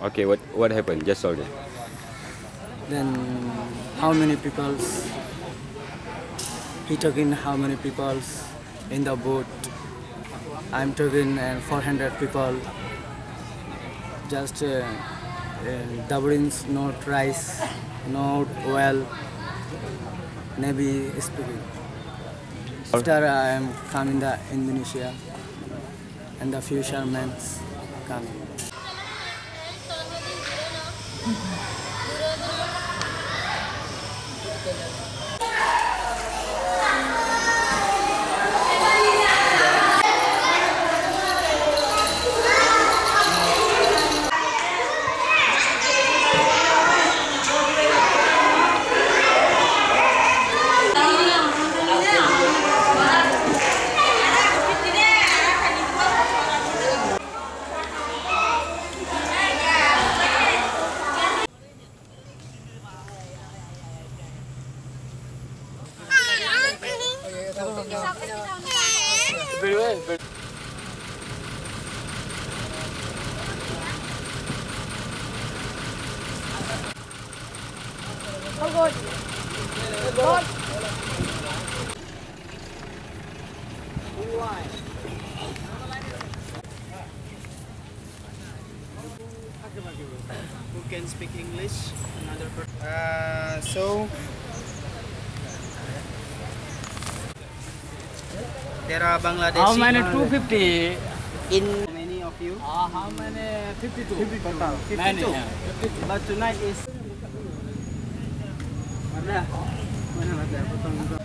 Okay, what happened? Just told me. Then how many people? He talking how many people in the boat? I'm talking 400 people. Just the beans, not rice, not oil. Maybe speaking. After I am coming the Indonesia, and the fishermen coming. Very well. Oh God. God. Who can speak English? Another person. So there are Bangladeshi. How many? 250. In how many of you? How many? 52. 52. Many, yeah. But tonight is. Mana? Mana? Potong.